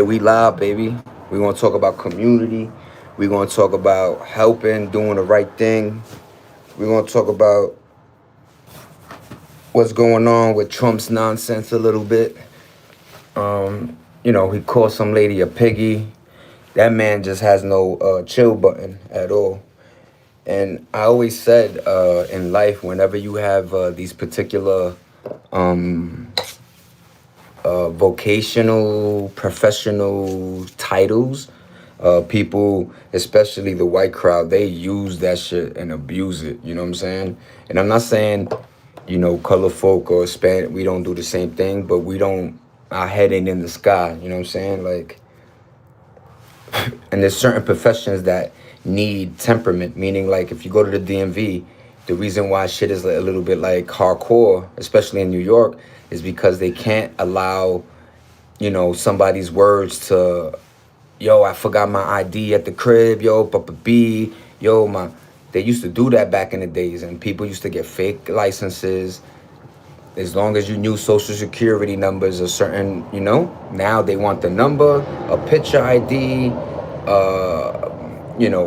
We live, baby. We're gonna talk about community. We're gonna talk about helping, doing the right thing. We're gonna talk about what's going on with Trump's nonsense a little bit. He called some lady a piggy. That man just has no chill button at all. And I always said in life, whenever you have these particular vocational, professional titles, people, especially the white crowd, they use that shit and abuse it. You know what I'm saying? And I'm not saying, color folk or Spanish, we don't do the same thing, but we don't, our head ain't in the sky. You know what I'm saying? Like, and there's certain professions that need temperament, meaning like if you go to the DMV, the reason why shit is a little bit like hardcore, especially in New York, is because they can't allow, somebody's words to, yo, I forgot my ID at the crib, yo, Papa B, yo, my. They used to do that back in the days, and people used to get fake licenses as long as you knew social security numbers a certain, now they want the number, a picture ID,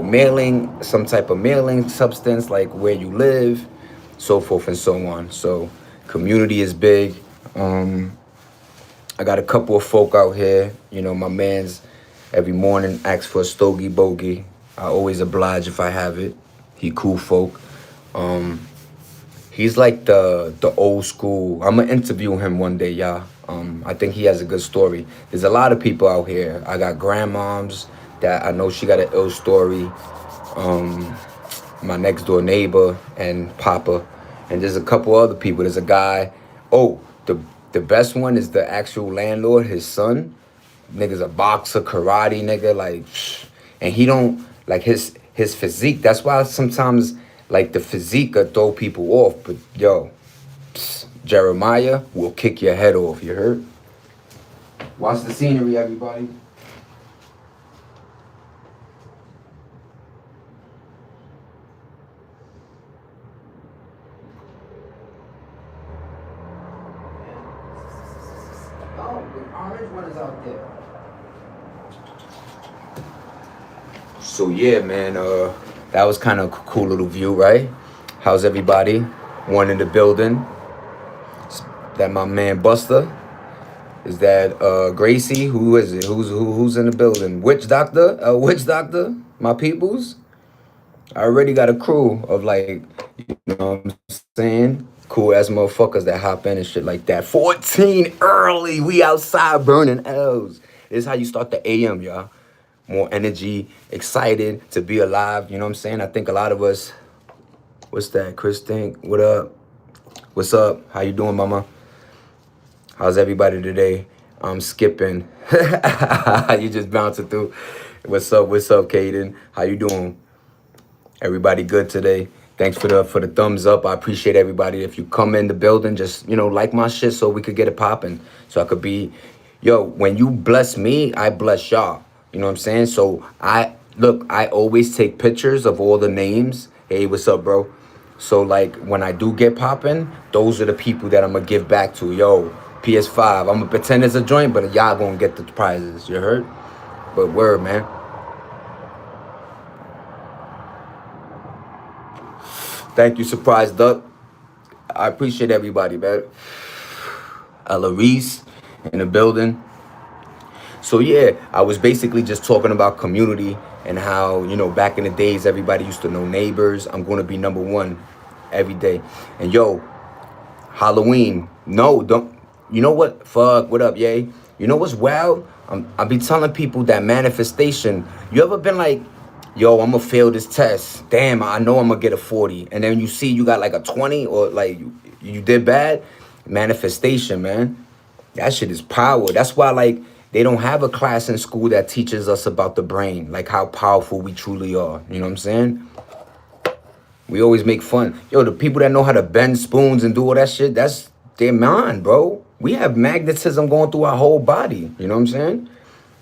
mailing, some type of mailing substance, like where you live, so forth and so on. So community is big. I got a couple of folk out here. My man's every morning asks for a stogie bogey. I always oblige if I have it. He cool folk. He's like the old school. I'm gonna interview him one day, y'all. I think he has a good story. There's a lot of people out here. I got grandmoms that I know she got an ill story. My next door neighbor and Papa, and there's a couple other people. There's a guy. Oh, the best one is the actual landlord, his son. Nigga's a boxer, karate nigga, like, and he don't like his physique. That's why sometimes like the physique could throw people off. But yo, Jeremiah will kick your head off. You heard? Watch the scenery, everybody. Oh, the orange one is out there. So yeah, man, that was kind of a cool little view, right? How's everybody? One in the building. Is that my man Buster? Is that Gracie? Who is it? Who's in the building? Witch Doctor? Witch Doctor? My peoples? I already got a crew of like, what I'm saying? Cool ass motherfuckers that hop in and shit like that. 14 early. We outside burning L's. This is how you start the AM, y'all. More energy, excited to be alive. You know what I'm saying? I think a lot of us. What's that? Chris think. What up? What's up? How you doing, mama? How's everybody today? I'm skipping. You just bouncing through. What's up? What's up, Caden? How you doing? Everybody good today? Thanks for the thumbs up. I appreciate everybody. If you come in the building, just like my shit so we could get it popping. So I could be, when you bless me, I bless y'all. You know what I'm saying? So I always take pictures of all the names. Hey, what's up, bro? So like when I do get popping, those are the people that I'm gonna give back to. Yo, PS5. I'm gonna pretend it's a joint, but y'all gonna get the prizes. You heard? But word, man. Thank you, Surprise Duck. I appreciate everybody, man. Reese in the building. So yeah, I was basically just talking about community and how, back in the days, everybody used to know neighbors. I'm going to be number one every day. And yo, Halloween. No, don't. You know what? Fuck, what up, yay? You know what's wild? I be telling people that manifestation. You ever been like, yo, I'm going to fail this test. Damn, I know I'm going to get a 40. And then you see you got like a 20 or like you did bad. Manifestation, man. That shit is power. That's why, like, they don't have a class in school that teaches us about the brain, like how powerful we truly are. You know what I'm saying? We always make fun. Yo, the people that know how to bend spoons and do all that shit, that's their mind, bro. We have magnetism going through our whole body. You know what I'm saying?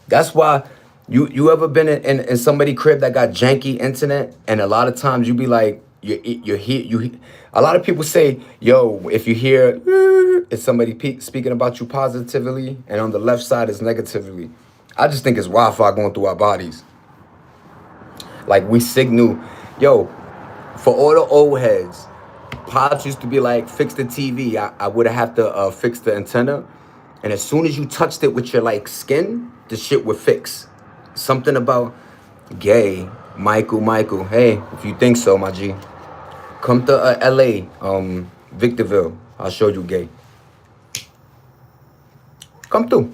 That's why you ever been in somebody's crib that got janky internet, and a lot of times you be like, a lot of people say, yo, if you hear it's somebody speaking about you positively and on the left side is negatively. I just think it's Wi-Fi going through our bodies. Like we signal, yo, for all the old heads, Pops used to be like, fix the TV. I would have to fix the antenna. And as soon as you touched it with your like skin, the shit would fix. Something about gay. Michael. Hey, if you think so, my G. Come to LA, Victorville. I'll show you gay. Come through.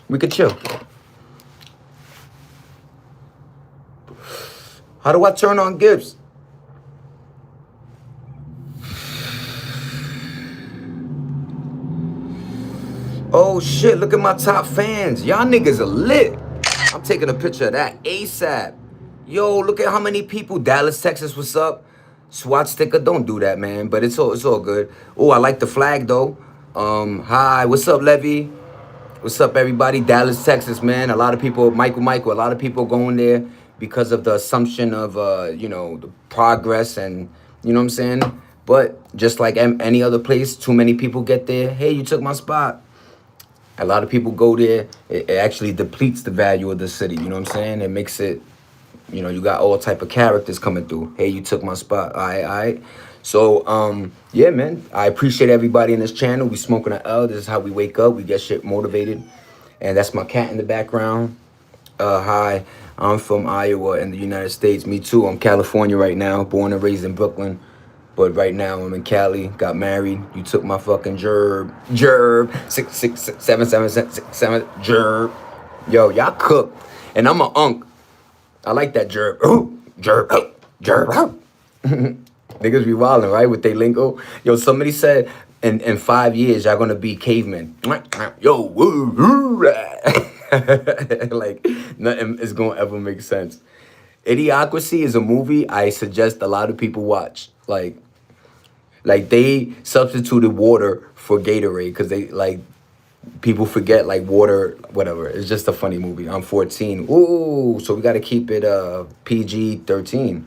We could chill. How do I turn on gifts? Oh shit, look at my top fans. Y'all niggas are lit. I'm taking a picture of that ASAP. Yo, look at how many people. Dallas, Texas, what's up? SWAT sticker, don't do that, man. But it's all good. Oh, I like the flag though. Hi, what's up, Levy? What's up, everybody? Dallas, Texas, man. A lot of people, Michael, a lot of people going there because of the assumption of, the progress and, you know what I'm saying? But just like any other place, too many people get there. Hey, you took my spot. A lot of people go there. It actually depletes the value of the city. You know what I'm saying? It makes it, you got all type of characters coming through. Hey, you took my spot. All right. So, yeah, man. I appreciate everybody in this channel. We smoking an L. This is how we wake up. We get shit motivated. And that's my cat in the background. Hi. I'm from Iowa in the United States. Me too. I'm California right now. Born and raised in Brooklyn. But right now I'm in Cali, got married. You took my fucking gerb. 66777 gerb. Yo, y'all cook. And I'm a unk. I like that gerb. Gerb. Niggas be wildin', right? With they lingo. Yo, somebody said in 5 years y'all gonna be cavemen. Yo, like nothing is gonna ever make sense. Idiocracy is a movie I suggest a lot of people watch. Like they substituted water for Gatorade because they like people forget like water, whatever. It's just a funny movie. I'm 14. Ooh, so we got to keep it PG-13.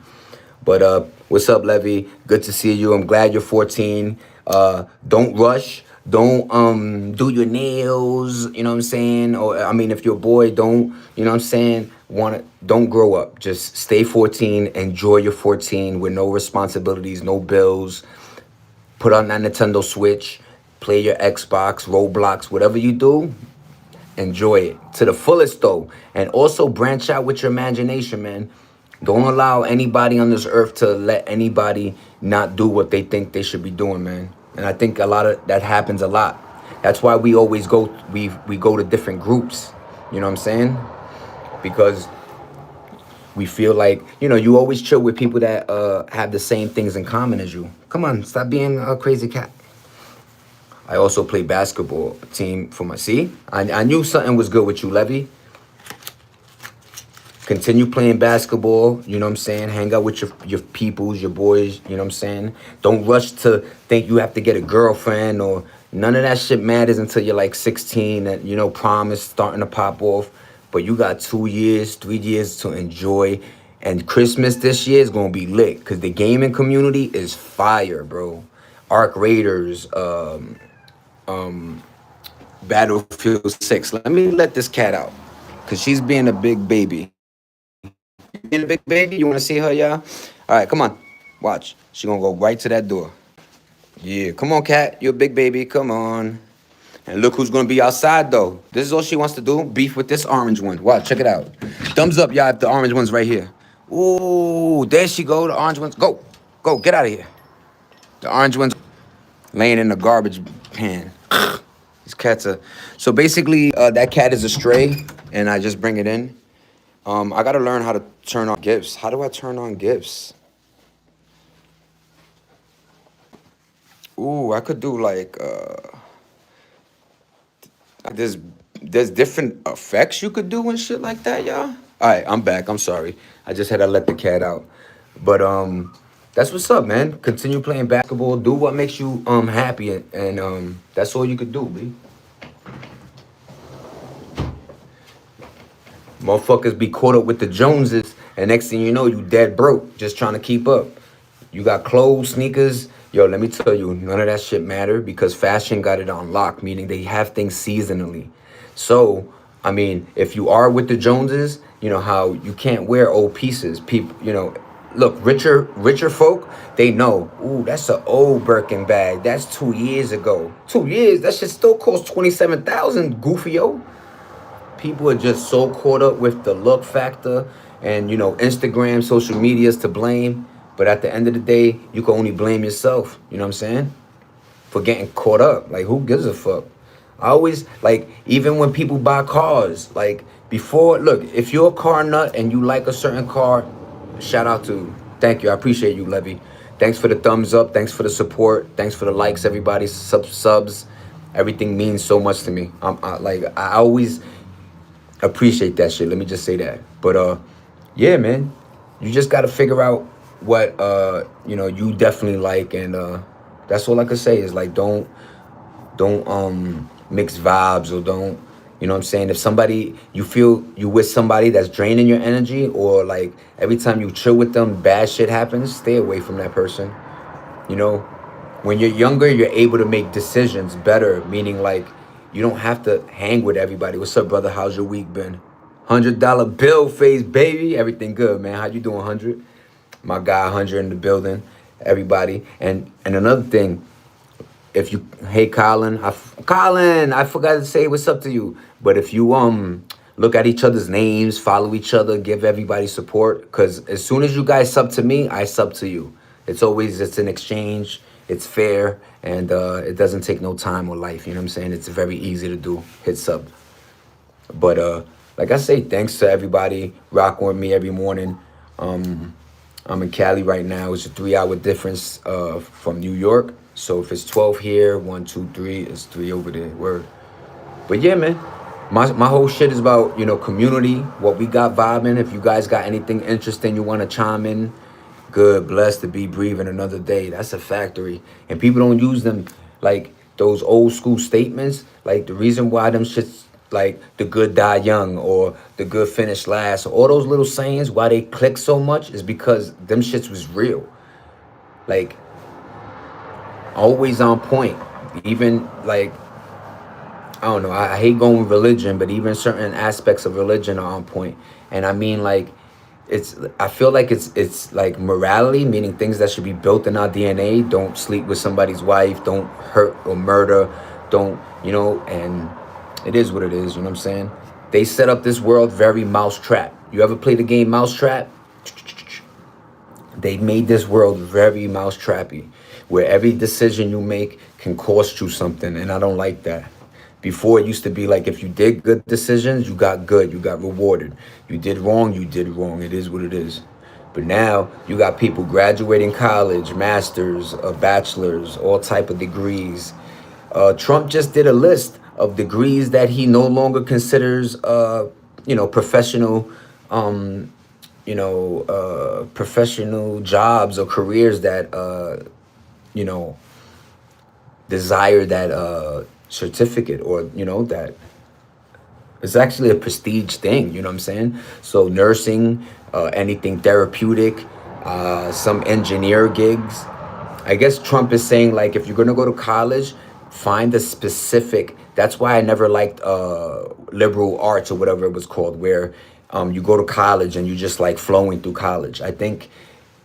But what's up, Levy? Good to see you. I'm glad you're 14. Don't rush. Don't do your nails, you know what I'm saying? Or I mean, if you're a boy, don't, you know what I'm saying? Don't grow up. Just stay 14. Enjoy your 14 with no responsibilities, no bills. Put on that Nintendo Switch, play your Xbox, Roblox, whatever you do, enjoy it to the fullest though. And also branch out with your imagination, man. Don't allow anybody on this earth to let anybody not do what they think they should be doing, man. And I think a lot of that happens a lot. That's why we always go, we go to different groups, you know what I'm saying? Because we feel like, you always chill with people that have the same things in common as you. Come on, stop being a crazy cat. I also play basketball team for my... See? I knew something was good with you, Levy. Continue playing basketball, you know what I'm saying? Hang out with your peoples, your boys, you know what I'm saying? Don't rush to think you have to get a girlfriend or... None of that shit matters until you're like 16 and, prom is starting to pop off. But you got 2 years, 3 years to enjoy. And Christmas this year is going to be lit. Because the gaming community is fire, bro. Arc Raiders, Battlefield 6. Let me let this cat out. Because she's being a big baby. Being a big baby? You want to see her, y'all? All right, come on. Watch. She's going to go right to that door. Yeah, come on, cat. You're a big baby. Come on. And look who's going to be outside, though. This is all she wants to do. Beef with this orange one. Wow, check it out. Thumbs up, y'all, if the orange one's right here. Ooh, there she go. The orange one's... Go. Go, get out of here. The orange one's laying in the garbage pan. These cats are... So basically, that cat is a stray, and I just bring it in. I got to learn how to turn on gifts. How do I turn on gifts? Ooh, I could do like... There's different effects you could do and shit like that, y'all. All right, I'm back. I'm sorry. I just had to let the cat out. But that's what's up, man. Continue playing basketball. Do what makes you happy, and that's all you could do, B. Motherfuckers be caught up with the Joneses, and next thing you know, you dead broke, just trying to keep up. You got clothes, sneakers. Yo, let me tell you, none of that shit matter because fashion got it on lock, meaning they have things seasonally. So I mean, if you are with the Joneses, you know how you can't wear old pieces. People, look, richer folk, they know. Ooh, that's an old Birkin bag. That's 2 years ago. 2 years. That shit still costs 27,000. Goofio. People are just so caught up with the look factor, and Instagram, social media is to blame. But at the end of the day, you can only blame yourself. You know what I'm saying? For getting caught up. Like, who gives a fuck? I always, like, even when people buy cars, like, before, look, if you're a car nut and you like a certain car, shout out to, thank you, I appreciate you, Levy. Thanks for the thumbs up, thanks for the support, thanks for the likes, everybody, subs. Everything means so much to me. I always appreciate that shit. Let me just say that. But yeah, man, you just gotta figure out what you definitely like, and that's all I can say is, like, don't mix vibes, or don't, what I'm saying, if somebody, you feel you with somebody that's draining your energy, or like every time you chill with them bad shit happens, stay away from that person. you know when you're younger, you're able to make decisions better, meaning, like, you don't have to hang with everybody. What's up, brother? How's your week been? $100 bill face, baby. Everything good, man. How you doing? 100. My guy 100 in the building, everybody. And another thing, if you, hey Colin, Colin, I forgot to say what's up to you. But if you look at each other's names, follow each other, give everybody support, because as soon as you guys sub to me, I sub to you. It's an exchange. It's fair, and it doesn't take no time or life. You know what I'm saying? It's very easy to do. Hit sub. But like I say, thanks to everybody rocking with me every morning. I'm in Cali right now. It's a 3 hour difference from New York. So if it's 12 here, 1, 2, 3, it's 3 over there. Word. But yeah, man, my whole shit is about, community, what we got vibing. If you guys got anything interesting you want to chime in, good, blessed to be breathing another day. That's a factory. And people don't use them, like those old school statements. Like, the reason why them shits, like the good die young, or the good finish last, or all those little sayings, why they click so much is because them shits was real. Like, always on point. Even, like, I don't know, I hate going with religion, but even certain aspects of religion are on point. And I mean, like, I feel like it's like morality, meaning things that should be built in our DNA. Don't sleep with somebody's wife, don't hurt or murder, don't, and it is what it is. You know what I'm saying? They set up this world very mousetrap. You ever play the game Mousetrap? They made this world very mousetrappy, where every decision you make can cost you something, and I don't like that. Before, it used to be like, if you did good decisions, you got good, you got rewarded. You did wrong, you did wrong. It is what it is. But now you got people graduating college, masters, bachelors, all type of degrees. Trump just did a list of degrees that he no longer considers, professional, professional jobs or careers that, desire that certificate, or that it's actually a prestige thing. You know what I'm saying? So nursing, anything therapeutic, some engineer gigs. I guess Trump is saying, like, if you're gonna go to college, find a specific. That's why I never liked liberal arts, or whatever it was called, where you go to college and you just like flowing through college. I think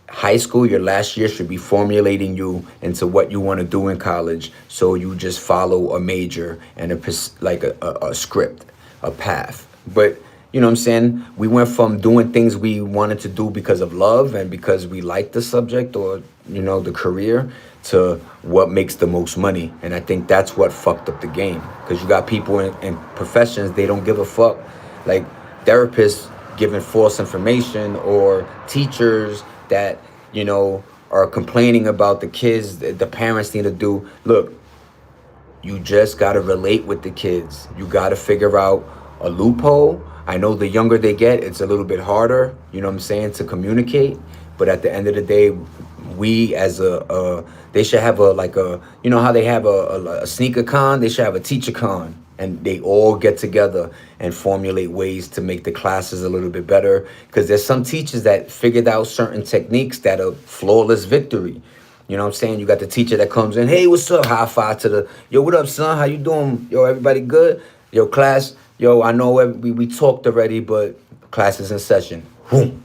high school, your last year, should be formulating you into what you want to do in college. So you just follow a major and a script, a path. But you know what I'm saying? We went from doing things we wanted to do because of love and because we like the subject, or the career, to what makes the most money. And I think that's what fucked up the game, because you got people in professions, they don't give a fuck, like therapists giving false information, or teachers that are complaining about the kids. The parents need to do. Look, you just got to relate with the kids. You got to figure out a loophole. I know the younger they get, it's a little bit harder, you know what I'm saying, to communicate. But at the end of the day, we as they should have how they have a sneaker con, they should have a teacher con. And they all get together and formulate ways to make the classes a little bit better. Because there's some teachers that figured out certain techniques that are flawless victory. You know what I'm saying? You got the teacher that comes in, hey, what's up? High five to the, yo, what up, son? How you doing? Yo, everybody good? Yo, class, Yo, I know we talked already, but class is in session. Boom.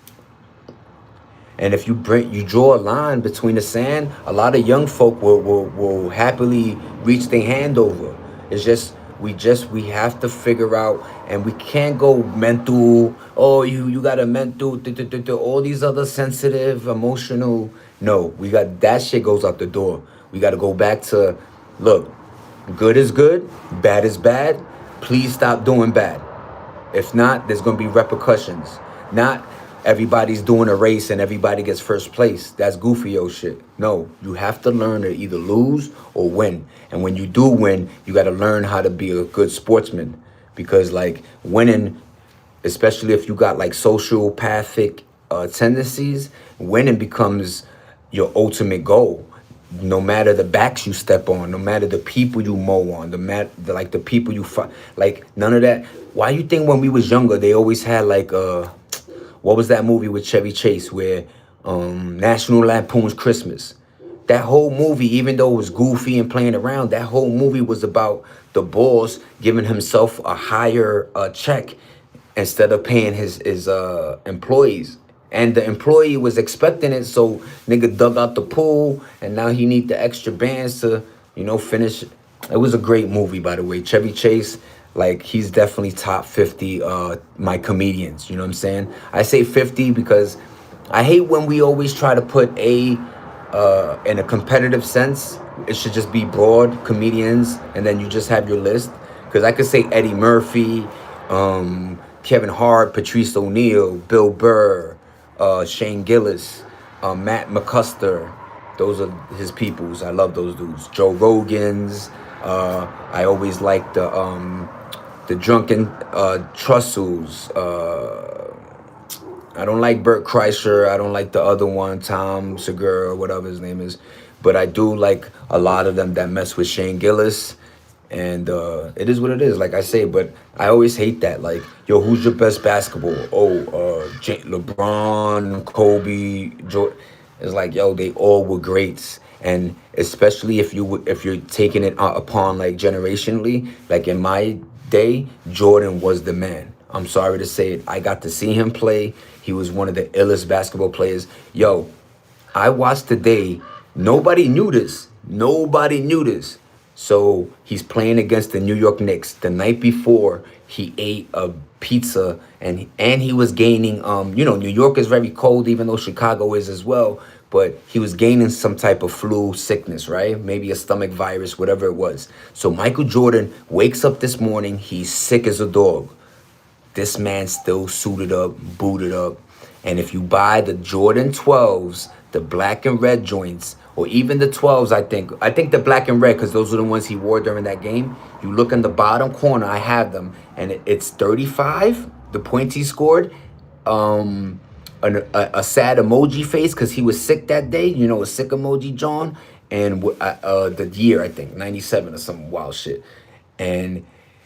And if you draw a line between the sand, a lot of young folk will happily reach their hand over. It's we have to figure out, and we can't go mental. Oh, you got a mental, all these other sensitive, emotional. No, we got that shit goes out the door. We got to go back to, look, good is good, bad is bad. Please stop doing bad. If not, there's gonna be repercussions. Not everybody's doing a race and everybody gets first place. That's goofy old shit. No, you have to learn to either lose or win. And when you do win, you got to learn how to be a good sportsman. Because like winning, especially if you got like sociopathic tendencies, winning becomes your ultimate goal. No matter the backs you step on, no matter the people you mow on, like the people you fight, like none of that. Why you think when we was younger they always had like what was that movie with Chevy Chase where National Lampoon's Christmas? That whole movie, even though it was goofy and playing around, that whole movie was about the boss giving himself a higher check instead of paying his employees. And the employee was expecting it, so nigga dug out the pool, and now he need the extra bands to, finish. It was a great movie, by the way. Chevy Chase, like he's definitely top 50 my comedians. You know what I'm saying? I say 50 because I hate when we always try to put in a competitive sense. It should just be broad comedians, and then you just have your list. Because I could say Eddie Murphy, Kevin Hart, Patrice O'Neal, Bill Burr, Shane Gillis, Matt McCusker. Those are his peoples. I love those dudes. Joe Rogan's. I always like the drunken Trussels. I don't like Bert Kreischer. I don't like the other one, Tom Segura, whatever his name is. But I do like a lot of them that mess with Shane Gillis. And it is what it is, like I say. But I always hate that. Like, yo, who's your best basketball? Oh, LeBron, Kobe, Jordan. It's like, yo, they all were greats. And especially if you're taking it upon like generationally, like in my day, Jordan was the man. I'm sorry to say it. I got to see him play. He was one of the illest basketball players. Yo, I watched today. Nobody knew this. Nobody knew this. So he's playing against the New York Knicks. The night before, he ate a pizza and he was gaining. New York is very cold, even though Chicago is as well. But he was gaining some type of flu sickness, right? Maybe a stomach virus, whatever it was. So Michael Jordan wakes up this morning. He's sick as a dog. This man still suited up, booted up. And if you buy the Jordan 12s, the black and red joints, or even the 12s, I think the black and red, because those are the ones he wore during that game. You look in the bottom corner, I have them, and it's 35, the points he scored. A sad emoji face because he was sick that day, a sick emoji, John. And the year, I think, 97 or some wild shit. And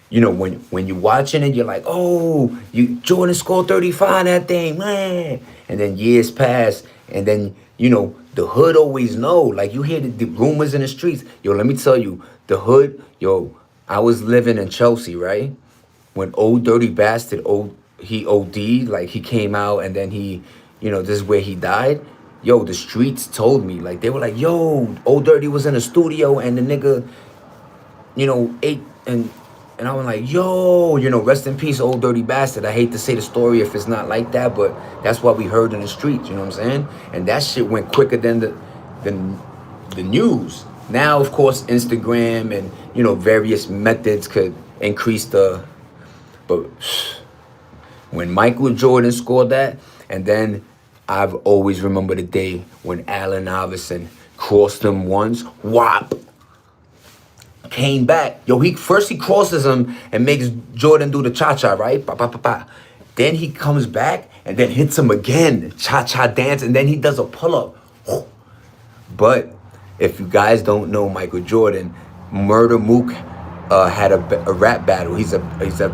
when you're watching it, you're like, oh, Jordan scored 35 that thing, man. And then years pass, and then the hood always know. Like, you hear the rumors in the streets. Yo, let me tell you, the hood. Yo, I was living in Chelsea, right? When Old Dirty Bastard, he OD'd, like he came out, and then he, this is where he died. Yo, the streets told me, like, they were like, yo, Old Dirty was in the studio, and the nigga, ate, and I was like, yo, rest in peace, Old Dirty Bastard. I hate to say the story if it's not like that, but that's what we heard in the streets, you know what I'm saying? And that shit went quicker than the news. Now, of course, Instagram and, various methods could increase but when Michael Jordan scored that, and then I've always remembered the day when Allen Iverson crossed him once, whop, came back. Yo, he crosses him and makes Jordan do the cha-cha, right? Pa, pa, pa, pa. Then he comes back and then hits him again, cha-cha dance, and then he does a pull-up. But if you guys don't know Michael Jordan, Murder Mook had a rap battle. He's a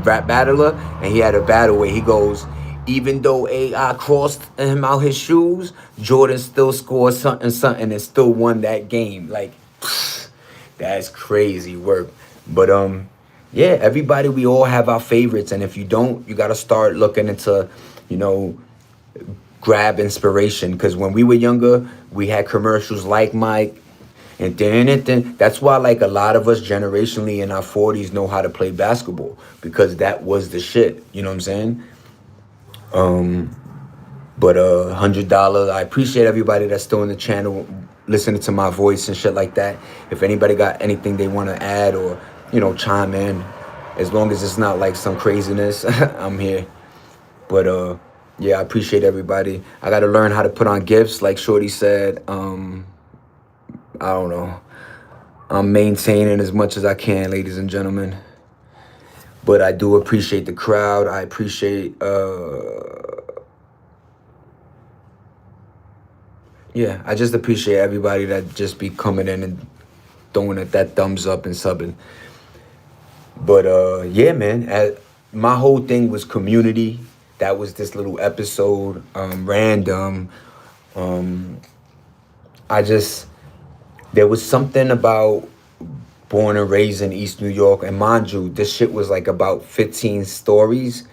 rap battler, and he had a battle where he goes, even though AI crossed him out his shoes, Jordan still scored something and still won that game. Like, that's crazy work. But yeah, everybody, we all have our favorites, and if you don't, you got to start looking into, you know, grab inspiration. Because when we were younger, we had commercials like Mike, and then that's why like a lot of us generationally in our 40s know how to play basketball, because that was the shit. You know what I'm saying? But $100. I appreciate everybody that's still in the channel, listening to my voice and shit like that. If anybody got anything they want to add or chime in, as long as it's not like some craziness, I'm here. But yeah, I appreciate everybody. I got to learn how to put on gifts, like Shorty said. I don't know. I'm maintaining as much as I can, ladies and gentlemen. But I do appreciate the crowd. I appreciate yeah, I just appreciate everybody that just be coming in and throwing it that thumbs up and subbing. But yeah, man, my whole thing was community. That was this little episode, random. I just, there was something about born and raised in East New York, and mind you, this shit was like about 15 stories,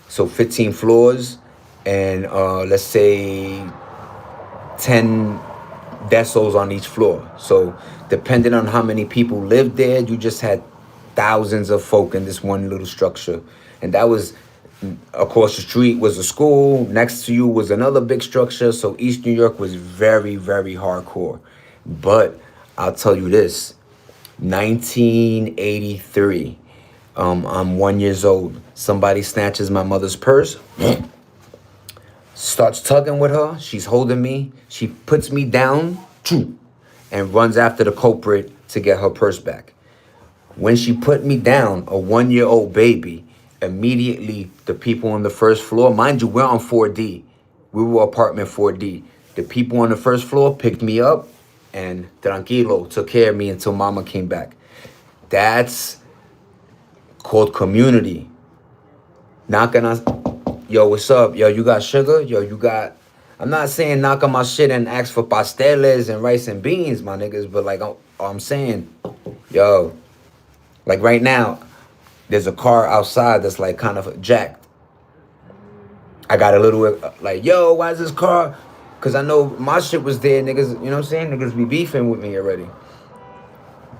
so 15 floors, and let's say 10 decils on each floor. So depending on how many people lived there, you just had thousands of folk in this one little structure. And that was, across the street was a school, next to you was another big structure. So East New York was very, very hardcore. But I'll tell you this, 1983, I'm 1 year old. Somebody snatches my mother's purse, starts tugging with her. She's holding me. She puts me down and runs after the culprit to get her purse back. When she put me down, a 1 year old baby, immediately the people on the first floor, mind you, we're on 4D. We were apartment 4D. The people on the first floor picked me up and tranquilo, took care of me until mama came back. That's called community. Knocking on, yo, what's up? Yo, you got sugar? Yo, you got, I'm not saying knock on my shit and ask for pasteles and rice and beans, my niggas, but like I'm saying, yo, like right now, there's a car outside that's like kind of jacked. I got a little like, yo, why is this car? Because I know my shit was there, niggas, you know what I'm saying? Niggas be beefing with me already.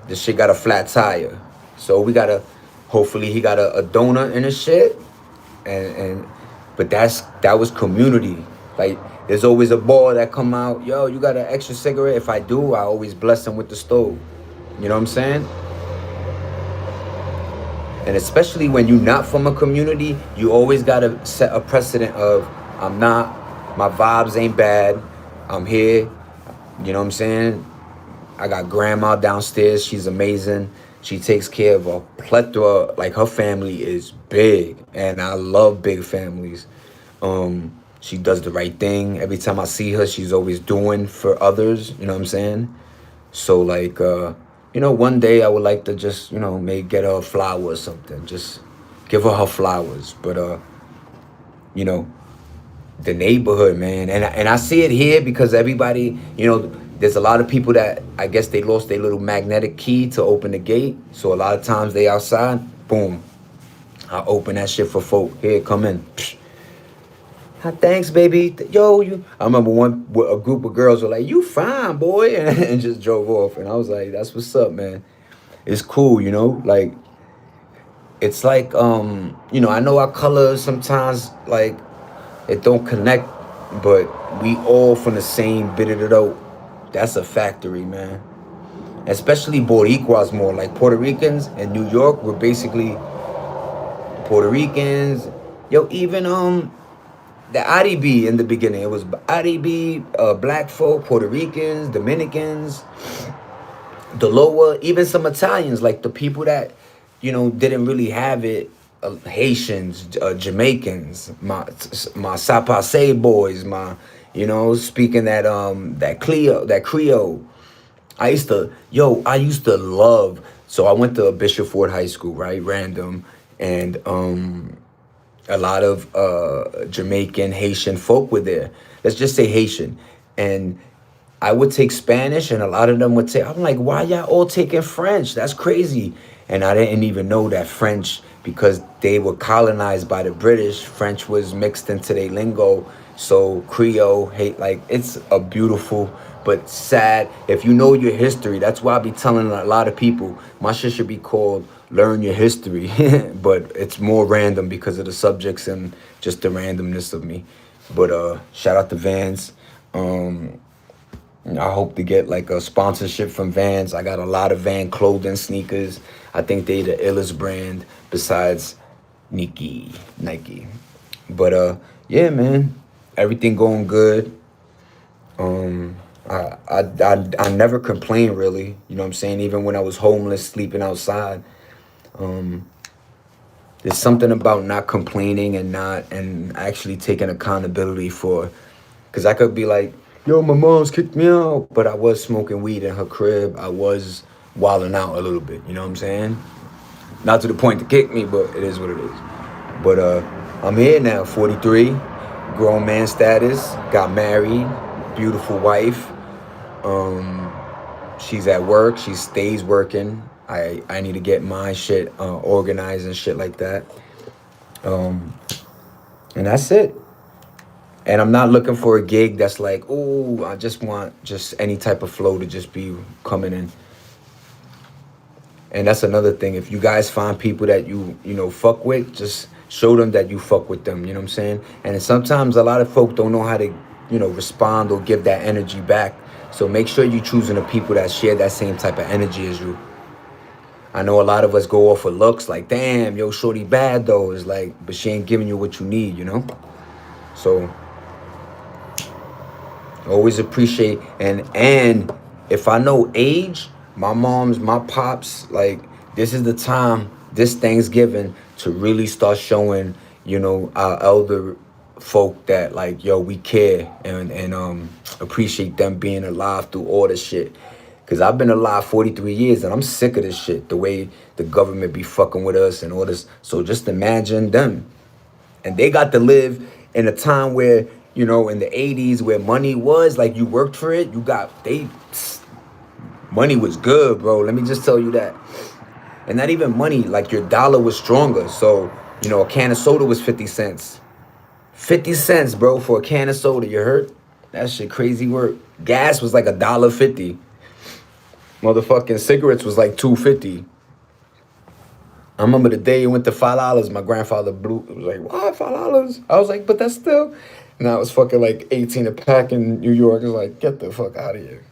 This shit got a flat tire. So we got hopefully he got a donut in his shit. But that was community. Like, there's always a boy that come out, yo, you got an extra cigarette? If I do, I always bless him with the stove. You know what I'm saying? And especially when you're not from a community, you always got to set a precedent of, I'm not, my vibes ain't bad, I'm here, you know what I'm saying? I got grandma downstairs, she's amazing. She takes care of a plethora, like her family is big, and I love big families. She does the right thing. Every time I see her, she's always doing for others, you know what I'm saying? So like, one day I would like to just, maybe get her a flower or something. Just give her flowers. But, the neighborhood, man. And I see it here because everybody, there's a lot of people that I guess they lost their little magnetic key to open the gate. So a lot of times they outside, boom. I open that shit for folk. Here, come in. Thanks, baby. Yo, I remember a group of girls were like, you fine, boy, and just drove off. And I was like, that's what's up, man. It's cool, like, it's like, I know our colors sometimes, like, it don't connect, but we all from the same bit of the dope. That's a factory, man. Especially Boricuas more, like Puerto Ricans in New York, we're basically Puerto Ricans. Yo, even, the IDB in the beginning, it was IDB, black folk, Puerto Ricans, Dominicans, the lower, even some Italians, like the people that, didn't really have it, Haitians, Jamaicans, my Sapase boys, speaking that Creole. I used to love, so I went to Bishop Ford High School, right, Randumb, and a lot of Jamaican, Haitian folk were there. Let's just say Haitian. And I would take Spanish, and a lot of them would say, I'm like, why y'all all taking French? That's crazy. And I didn't even know that French, because they were colonized by the British, French was mixed into their lingo. So Creole, hate, like, it's a beautiful but sad. If you know your history, that's why I be telling a lot of people my shit should be called Learn Your History. But it's more random because of the subjects and just the randomness of me. But shout out to Vans. I hope to get like a sponsorship from Vans. I got a lot of Van clothing, sneakers. I think they the illest brand besides Nike. But yeah, man, everything going good. I never complain really. You know what I'm saying? Even when I was homeless, sleeping outside. There's something about not complaining and actually taking accountability for, because I could be like, yo, my mom's kicked me out, but I was smoking weed in her crib. I was wilding out a little bit, you know what I'm saying? Not to the point to kick me, but it is what it is. But I'm here now, 43, grown man status, got married, beautiful wife. She's at work, she stays working. I need to get my shit organized and shit like that. And that's it. And I'm not looking for a gig that's like, oh, I just want just any type of flow to just be coming in. And that's another thing. If you guys find people that you know, fuck with, just show them that you fuck with them. You know what I'm saying? And sometimes a lot of folk don't know how to, you know, respond or give that energy back. So make sure you're choosing the people that share that same type of energy as you. I know a lot of us go off of looks, like, damn, yo, shorty bad though. It's like, but she ain't giving you what you need, you know? So always appreciate, and if I know age, my moms, my pops, like, this is the time, this Thanksgiving, to really start showing, you know, our elder folk that, like, yo, we care and appreciate them being alive through all this shit. Cause I've been alive 43 years and I'm sick of this shit, the way the government be fucking with us and all this. So just imagine them. And they got to live in a time where, you know, in the 80s, where money was like, you worked for it, money was good, bro. Let me just tell you that. And not even money, like, your dollar was stronger. So, you know, a can of soda was 50 cents. 50 cents, bro, for a can of soda, you heard? That shit crazy work. Gas was like $1.50. Motherfucking cigarettes was like $2.50. I remember the day it went to $5. My grandfather blew. It was like, what, $5? I was like, but that's still. Now it's fucking like 18 a pack in New York. It's like, get the fuck out of here.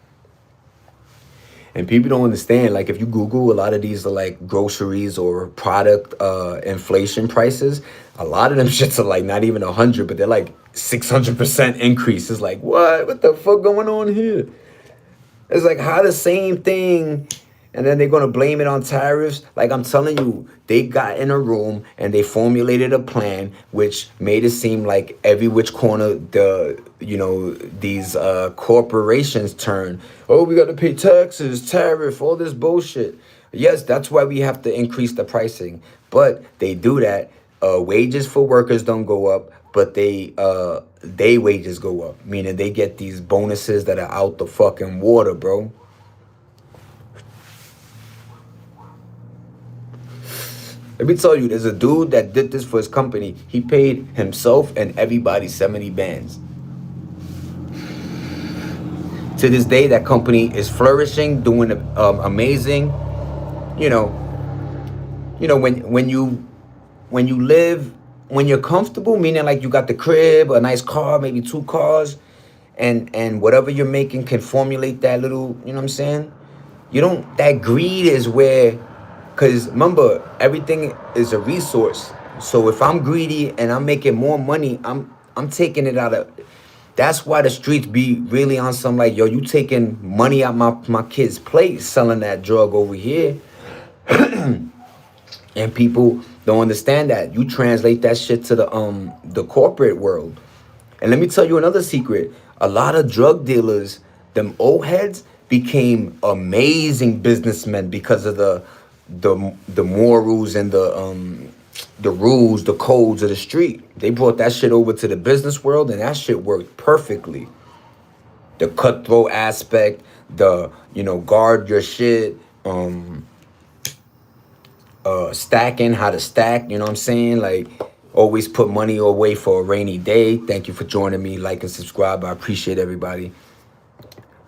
And people don't understand. Like, if you Google, a lot of these are like groceries or product inflation prices. A lot of them shits are like not even 100, but they're like 600% increase. It's like, what? What the fuck going on here? It's like, how the same thing, and then they're going to blame it on tariffs. Like, I'm telling you, they got in a room and they formulated a plan which made it seem like every which corner these corporations turn. Oh, we got to pay taxes, tariff, all this bullshit. Yes, that's why we have to increase the pricing. But they do that. Wages for workers don't go up, but they wages go up, meaning they get these bonuses that are out the fucking water, bro. Let me tell you, there's a dude that did this for his company. He paid himself and everybody 70 bands. To this day, that company is flourishing, doing amazing. You know, when you're comfortable, meaning like you got the crib, a nice car, maybe 2 cars, and whatever you're making can formulate that little, you know what I'm saying? That greed is where, because remember, everything is a resource. So if I'm greedy and I'm making more money, I'm taking it out of. That's why the streets be really on some like, yo, you taking money out my kid's plate, selling that drug over here. And people don't understand that. You translate that shit to the corporate world. And let me tell you another secret. A lot of drug dealers, them old heads, became amazing businessmen because of the morals and the rules, the codes of the street. They brought that shit over to the business world, and that shit worked perfectly. The cutthroat aspect, guard your shit, stacking, how to stack, you know what I'm saying? Like, always put money away for a rainy day. Thank you for joining me. Like and subscribe. I appreciate everybody.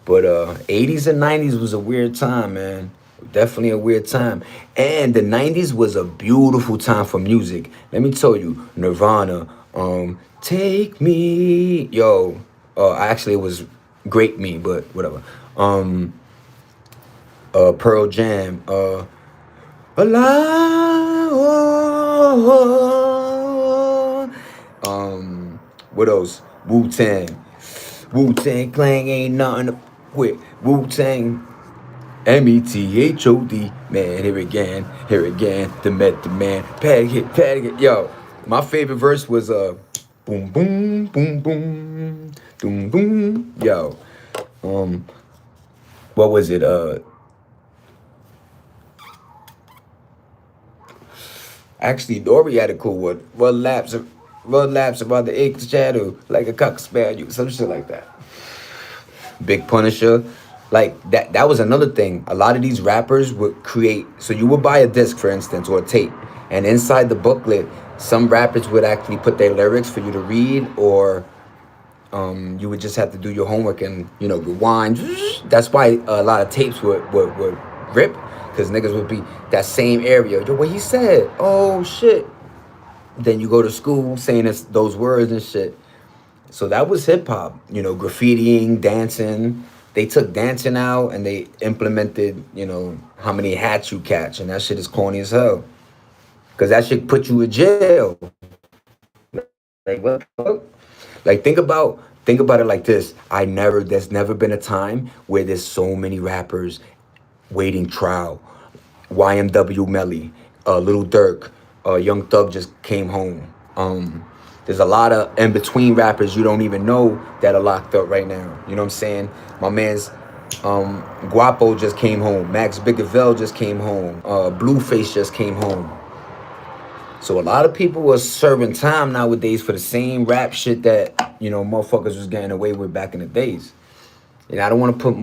But 80s and 90s was a weird time, man. Definitely a weird time. And the 90s was a beautiful time for music. Let me tell you, Nirvana, Take Me, yo. Actually, it was Great Me, but whatever. Pearl Jam, Alive. What else? Wu Tang. Wu Tang Clan ain't nothing to quit. Wu Tang. METHOD. Man, here again. The Met, the man. Patty hit. Yo, my favorite verse was boom, boom, boom, boom, boom, boom. Yo, what was it? Actually, Dory had a cool one. Run laps about the eighth shadow like a cock spaniel, some shit like that. Big Punisher, like that. That was another thing. A lot of these rappers would create. So you would buy a disc, for instance, or a tape, and inside the booklet, some rappers would actually put their lyrics for you to read, or you would just have to do your homework and rewind. That's why a lot of tapes would rip, because niggas would be that same area. Yo, what he said? Oh shit! Then you go to school saying those words and shit. So that was hip hop. Graffitiing, dancing. They took dancing out and they implemented, how many hats you catch, and that shit is corny as hell. Cause that shit put you in jail. Like what the fuck? Like think about it like this. There's never been a time where there's so many rappers waiting trial. YMW Melly, Little Dirk, Young Thug just came home. There's a lot of in between rappers you don't even know that are locked up right now. You know what I'm saying? My man's Guapo just came home. Max Bigavell just came home. Blueface just came home. So a lot of people are serving time nowadays for the same rap shit that motherfuckers was getting away with back in the days. And I don't want to put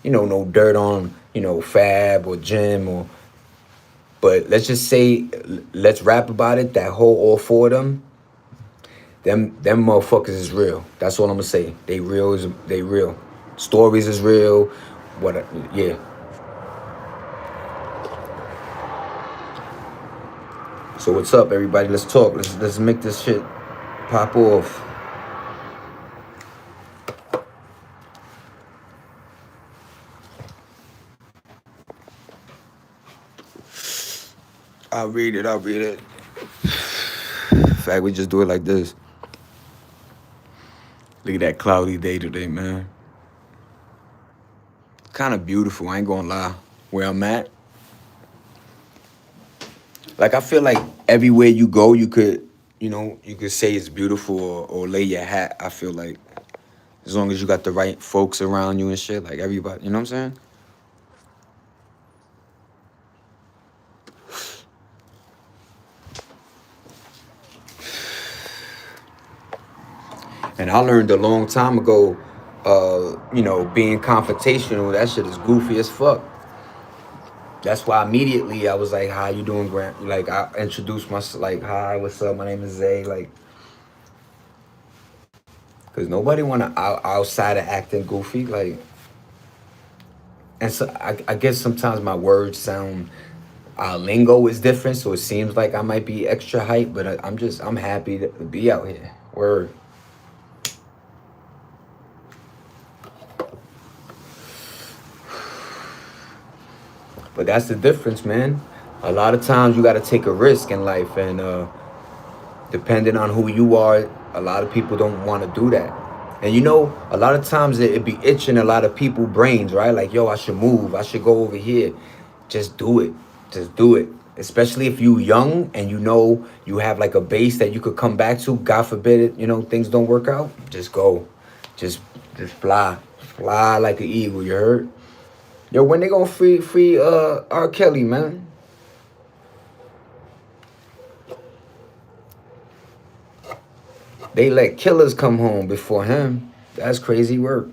no dirt on Fab or Jim but let's just say let's rap about it. That whole all four of them motherfuckers is real. That's all I'm gonna say. They real. Stories is real. Yeah. So what's up, everybody? Let's talk. Let's make this shit pop off. I'll read it. In fact, we just do it like this. Look at that cloudy day today, man. Kind of beautiful. I ain't gonna lie. Where I'm at. Like I feel like everywhere you go, you could say it's beautiful or lay your hat. I feel like as long as you got the right folks around you and shit, like everybody, you know what I'm saying? And I learned a long time ago, being confrontational, that shit is goofy as fuck. That's why immediately I was like, "How you doing, Grant?" Like I introduced myself, like, "Hi, what's up? My name is Zay." Like, cause nobody wanna outside of acting goofy, like. And so I guess sometimes my words sound, lingo is different, so it seems like I might be extra hype, but I'm happy to be out here. Word. But that's the difference, man. A lot of times you got to take a risk in life, and depending on who you are, a lot of people don't want to do that. And a lot of times it be itching a lot of people brains, right? Like, yo, I should move. I should go over here. Just do it. Just do it. Especially if you young and you have like a base that you could come back to. God forbid it, things don't work out. Just go. Just fly. Fly like an eagle, you heard? Yo, when they gonna free R. Kelly, man? They let killers come home before him. That's crazy work.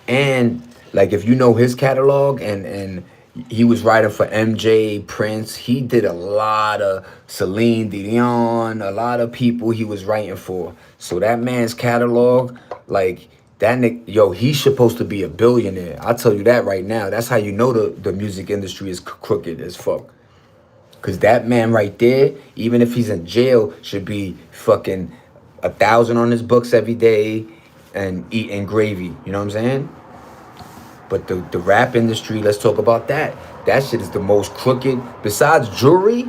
And like if you know his catalog and He was writing for MJ, Prince. He did a lot of Celine Dion, a lot of people he was writing for. So that man's catalog, like that Nick, yo, he's supposed to be a billionaire. I'll tell you that right now. That's how you know the music industry is crooked as fuck. Cause that man right there, even if he's in jail, should be fucking 1,000 on his books every day and eating gravy. You know what I'm saying? But the rap industry, let's talk about that. That shit is the most crooked. Besides jewelry,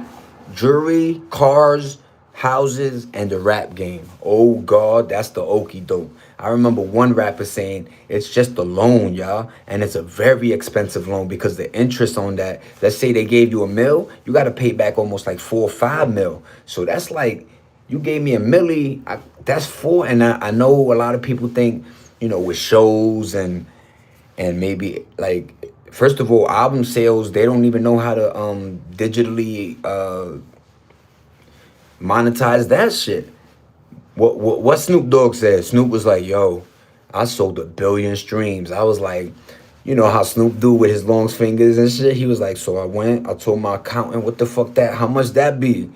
cars, houses, and the rap game. Oh God, that's the okie doke. I remember one rapper saying it's just a loan, y'all, and it's a very expensive loan because the interest on that. Let's say they gave you $1 million, you got to pay back almost like 4 or 5 mil. So that's like you gave me $1 million. That's four, and I know a lot of people think, with shows and maybe like first of all album sales, they don't even know how to digitally monetize that shit. What Snoop Dogg said. Snoop was like, yo, I sold 1 billion streams. I was like, you know how Snoop do with his long fingers and shit. He was like, so I told my accountant, what the fuck that, how much that be?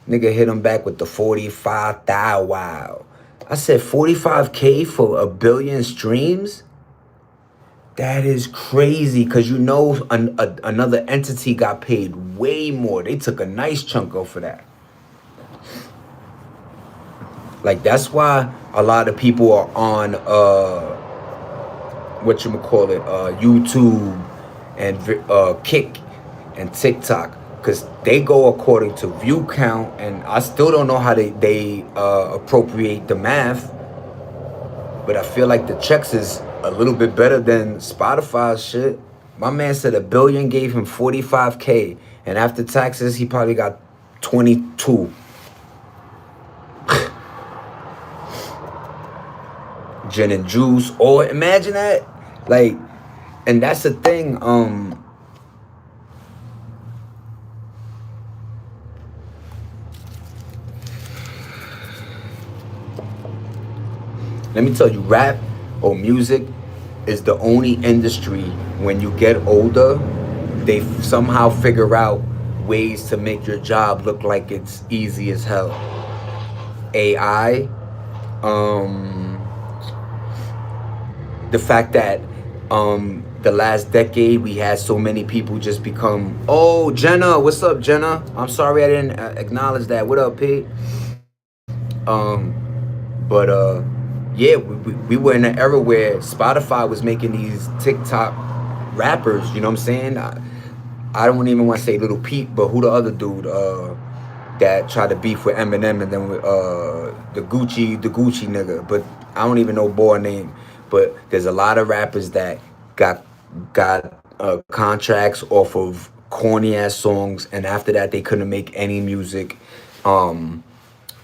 Nigga hit him back with the 45,000. Wow. I said 45K for 1 billion streams. That is crazy, because another entity got paid way more. They took a nice chunk off of that. Like, that's why a lot of people are on YouTube and Kick and TikTok, because they go according to view count, and I still don't know how they appropriate the math, but I feel like the checks is a little bit better than Spotify's shit. My man said 1 billion gave him 45K, and after taxes, he probably got 22. Gin and juice, or imagine that, like, and that's the thing. Let me tell you, rap or music is the only industry when you get older, they somehow figure out ways to make your job look like it's easy as hell. AI, the fact that the last decade we had so many people just become, oh, Jenna, what's up, Jenna? I'm sorry I didn't acknowledge that. What up, Pete? But yeah, we were in an era where Spotify was making these TikTok rappers, you know what I'm saying? I don't even want to say Little Peep, but who the other dude that tried to beef with Eminem, and then with the Gucci nigga, but I don't even know boy name. But there's a lot of rappers that got contracts off of corny ass songs, and after that they couldn't make any music. The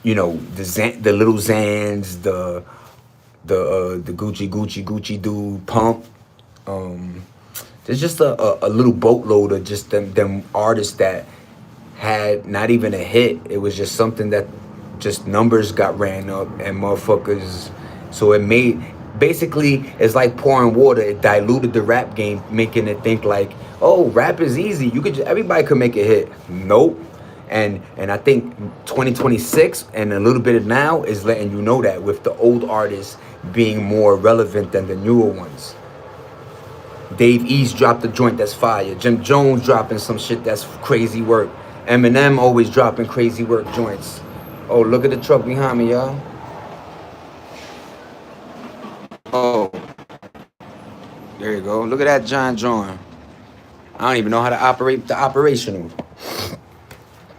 Little Xans, the Gucci dude, Pump. There's just a little boatload of just them artists that had not even a hit. It was just something that just numbers got ran up and motherfuckers. So it made, basically, it's like pouring water. It diluted the rap game, making it think like, oh, rap is easy. Everybody could make a hit. Nope. And I think 2026 and a little bit of now is letting you know that, with the old artists being more relevant than the newer ones. Dave East dropped a joint that's fire. Jim Jones dropping some shit that's crazy work. Eminem always dropping crazy work joints. Oh, look at the truck behind me, y'all. Oh, there you go. Look at that John John. I don't even know how to operate the operational.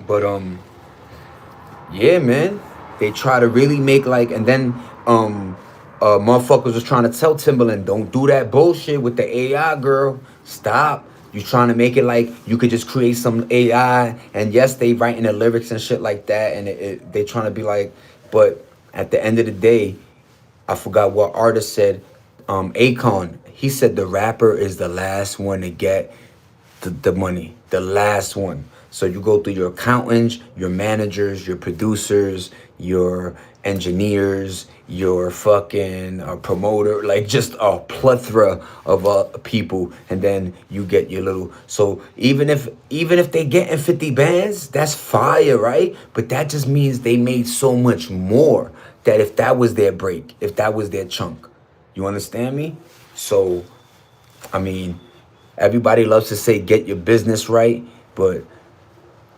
But yeah, man. They try to really make like, and then motherfuckers was trying to tell Timbaland, don't do that bullshit with the AI, girl. Stop. You trying to make it like you could just create some AI, and yes, they writing the lyrics and shit like that, and they trying to be like, but at the end of the day, I forgot what artist said, Akon, he said the rapper is the last one to get the money, the last one. So you go through your accountants, your managers, your producers, your engineers, your fucking promoter, like just a plethora of people, and then you get your little. So even if they getting 50 bands, that's fire, right? But that just means they made so much more. That if that was their break, if that was their chunk, you understand me? So I mean, everybody loves to say get your business right, but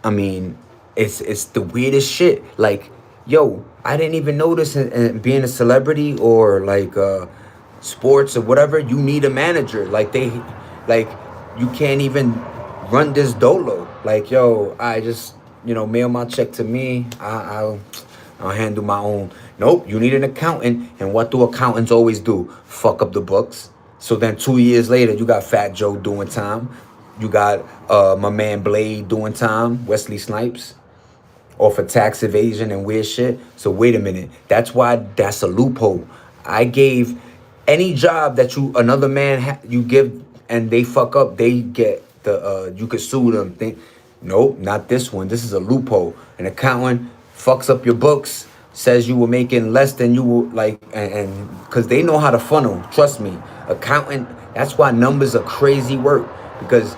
I mean, it's the weirdest shit. Like, yo, I didn't even notice in being a celebrity or like sports or whatever. You need a manager. Like you can't even run this dolo. Like, yo, I just mail my check to me. I'll handle my own. Nope, you need an accountant. And what do accountants always do? Fuck up the books. So then 2 years later, you got Fat Joe doing time. You got my man Blade doing time, Wesley Snipes, or for tax evasion and weird shit. So wait a minute. That's why that's a loophole. I gave any job that another man you give and they fuck up, they get you could sue them. Nope, not this one. This is a loophole. An accountant fucks up your books, says you were making less than you were like, and because they know how to funnel. Trust me, accountant. That's why numbers are crazy work, because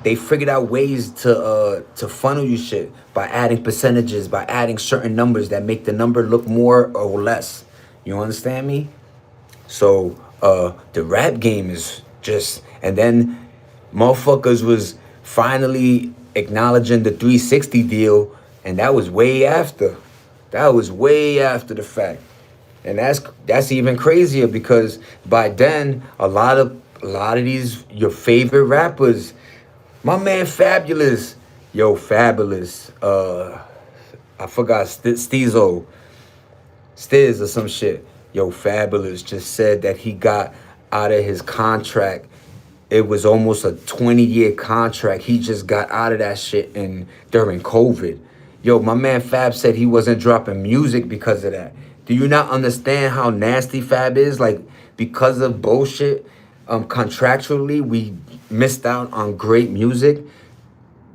they figured out ways to funnel you shit by adding percentages, by adding certain numbers that make the number look more or less. You understand me? So the rap game is just, and then motherfuckers was finally acknowledging the 360 deal, and that was way after. That was way after the fact. And that's even crazier, because by then a lot of these your favorite rappers, my man Fabulous, yo Fabulous, I forgot Stizo, Stiz or some shit. Yo Fabulous just said that he got out of his contract. It was almost a 20-year contract. He just got out of that shit during COVID. Yo, my man Fab said he wasn't dropping music because of that. Do you not understand how nasty Fab is? Like, because of bullshit, contractually, we missed out on great music.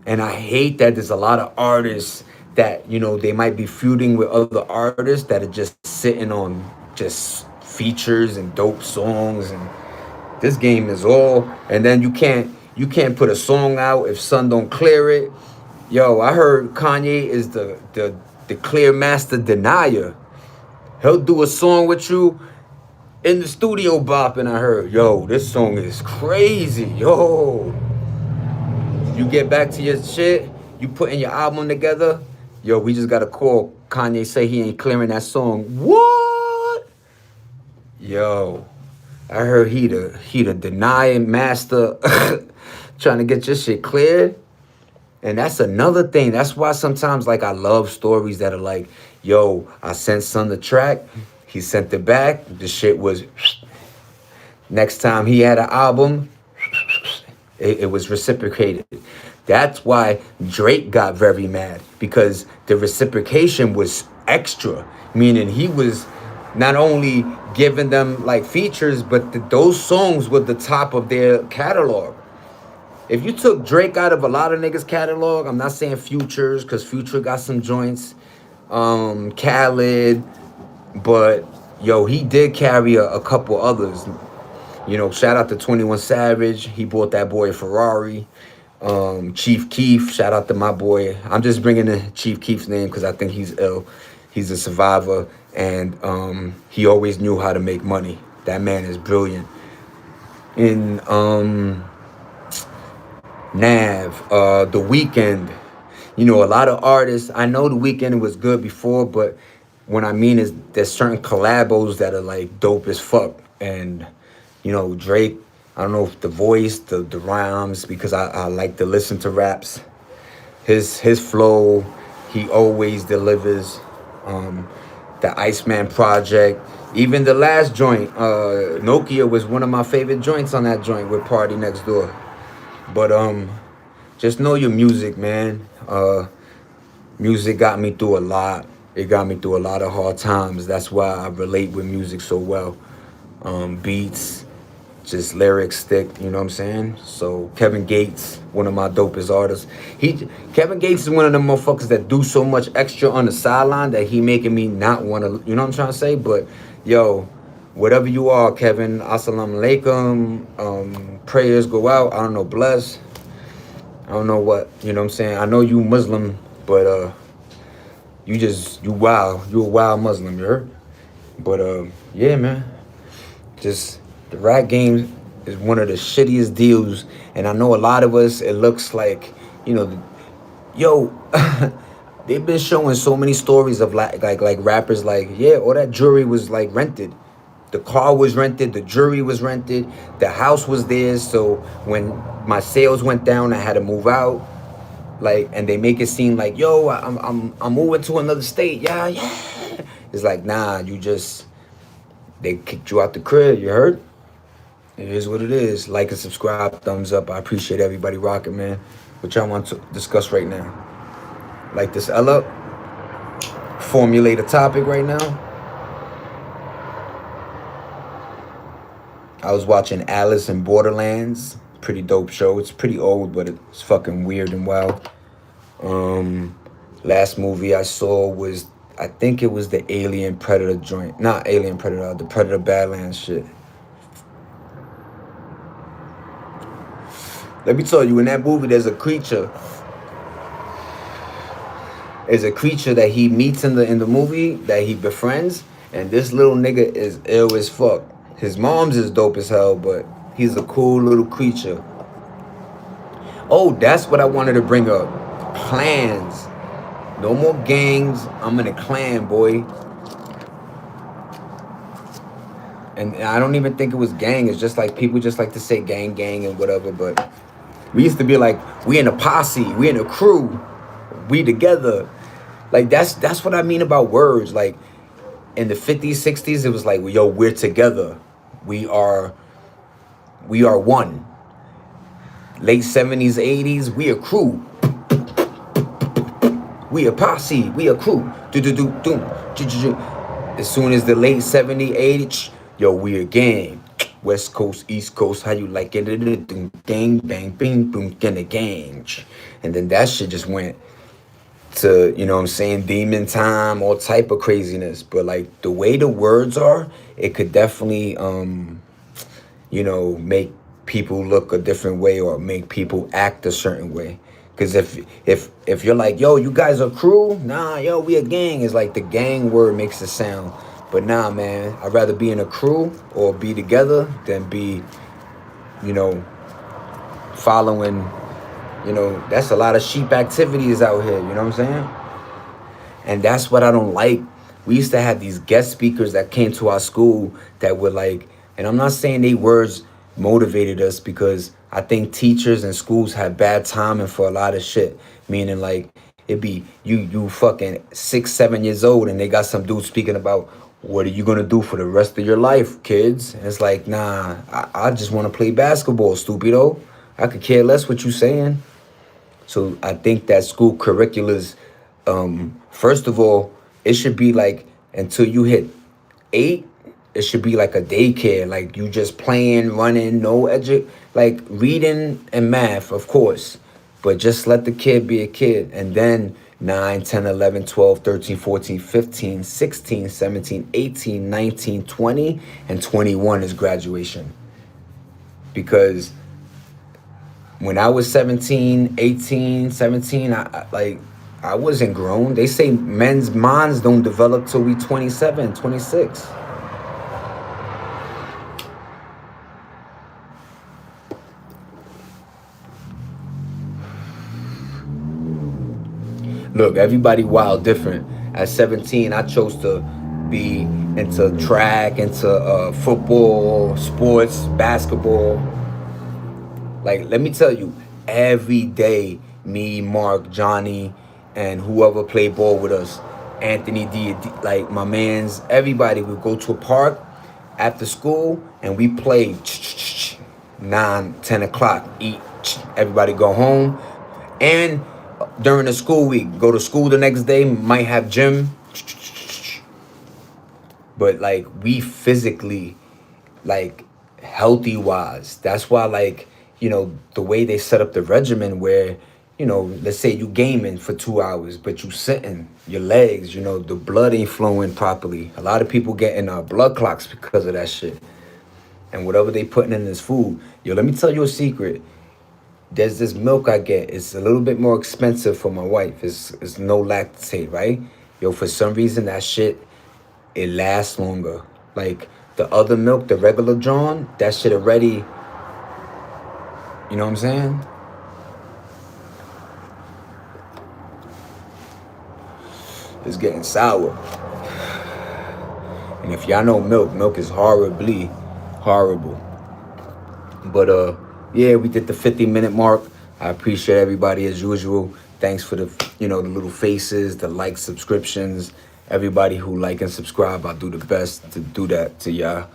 And I hate that there's a lot of artists that, they might be feuding with other artists that are just sitting on just features and dope songs. And this game is all, and then you can't put a song out if Sun don't clear it. Yo, I heard Kanye is the clear master denier. He'll do a song with you in the studio bopping. I heard, yo, this song is crazy. Yo, you get back to your shit, you putting your album together. Yo, we just got a call. Kanye say he ain't clearing that song. What? Yo, I heard he the denying master, trying to get your shit cleared. And that's another thing. That's why sometimes, like, I love stories that are like, yo, I sent Son the track, he sent it back, the shit was, next time he had an album, it was reciprocated. That's why Drake got very mad, because the reciprocation was extra, meaning he was not only giving them like features, but those songs were the top of their catalog. If you took Drake out of a lot of niggas' catalog, I'm not saying Futures, because Future got some joints, Khaled, but yo, he did carry a couple others. Shout out to 21 Savage. He bought that boy a Ferrari. Chief Keef, shout out to my boy. I'm just bringing in Chief Keef's name because I think he's ill. He's a survivor, and he always knew how to make money. That man is brilliant. In Nav, The Weeknd, a lot of artists. I know The Weeknd was good before, but what I mean is there's certain collabos that are like dope as fuck. And Drake, I don't know if the voice, the rhymes, because I like to listen to raps. His flow, he always delivers. The Iceman Project, even the last joint, Nokia was one of my favorite joints on that joint with Party Next Door. But just know your music, man. Music got me through a lot. It got me through a lot of hard times. That's why I relate with music so well. Beats, just lyrics stick, you know what I'm saying? So Kevin Gates, one of my dopest artists. Kevin Gates is one of the motherfuckers that do so much extra on the sideline that he making me not want to, you know what I'm trying to say? But yo, whatever you are, Kevin, assalamu alaikum. Prayers go out. I don't know, bless. I don't know what, you know what I'm saying? I know you Muslim, but you wild. You a wild Muslim, you heard? But yeah, man. Just the rap game is one of the shittiest deals, and I know a lot of us. It looks like, you know, yo, they've been showing so many stories of like rappers like, yeah, all that jewelry was like rented. The car was rented, the jewelry was rented, the house was theirs. So when my sales went down, I had to move out. Like, and they make it seem like, yo, I'm moving to another state. Yeah, yeah. It's like, nah, they kicked you out the crib. You heard? It is what it is. Like and subscribe, thumbs up. I appreciate everybody rocking, man. What y'all want to discuss right now? Like this L up? Formulate a topic right now. I was watching Alice in Borderlands. Pretty dope show. It's pretty old, but it's fucking weird and wild. Last movie I saw was, I think it was the Alien Predator joint. Not Alien Predator, the Predator Badlands shit. Let me tell you, in that movie, there's a creature. There's a creature that he meets in the movie that he befriends, and this little nigga is ill as fuck. His mom's is dope as hell, but he's a cool little creature. Oh, that's what I wanted to bring up. Clans. No more gangs. I'm in a clan, boy. And I don't even think it was gang. It's just like people just like to say gang, gang, and whatever. But we used to be like, we in a posse, we in a crew, we together. Like that's what I mean about words. Like in the 50s, 60s, it was like, yo, we're together. We are one. Late 70s, 80s, we a crew. We a posse, we a crew. As soon as the late 70s, 80s, yo, we a gang. West Coast, East Coast, how you like it? Gang, bang, bing, boom, get a gang. And then that shit just went to, you know what I'm saying, demon time, all type of craziness. But like the way the words are, it could definitely, you know, make people look a different way or make people act a certain way. Because if you're like, yo, you guys are crew, nah, yo, we a gang, it's like the gang word makes it sound. But nah, man, I'd rather be in a crew or be together than be, you know, following, you know, that's a lot of sheep activities out here, you know what I'm saying? And that's what I don't like. We used to have these guest speakers that came to our school that would like, and I'm not saying they words motivated us, because I think teachers and schools have bad timing for a lot of shit. Meaning like, it be you fucking 6, 7 years old and they got some dude speaking about, what are you gonna do for the rest of your life, kids? And it's like, nah, I just wanna play basketball, stupido. I could care less what you saying. So I think that school curriculums, first of all, it should be like, until you hit 8, it should be like a daycare. Like you just playing, running, no like reading and math, of course. But just let the kid be a kid. And then 9, 10, 11, 12, 13, 14, 15, 16, 17, 18, 19, 20, and 21 is graduation. Because when I was 17, 18, 17, I wasn't grown. They say men's minds don't develop till we 27, 26. Look, everybody wild different. At 17, I chose to be into track, into football, sports, basketball. Like, let me tell you, every day, me, Mark, Johnny, and whoever played ball with us, Anthony D, like my mans, everybody would go to a park after school and we play 9, 10 o'clock, eat, everybody go home. And during the school week, go to school the next day, might have gym. But like we physically, like healthy wise. That's why, like, the way they set up the regimen where, let's say you gaming for 2 hours, but you sitting, your legs, the blood ain't flowing properly. A lot of people getting blood clots because of that shit. And whatever they putting in this food. Yo, let me tell you a secret. There's this milk I get. It's a little bit more expensive for my wife. It's no lactate, right? Yo, for some reason that shit, it lasts longer. Like the other milk, the regular John, that shit already, you know what I'm saying? It's getting sour. And if y'all know milk is horrible. But yeah, we did the 50-minute mark. I appreciate everybody as usual. Thanks for the the little faces, the likes, subscriptions. Everybody who like and subscribe, I'll do the best to do that to y'all.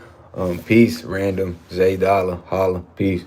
Peace, Randumb, Zay Dollar, holla, peace.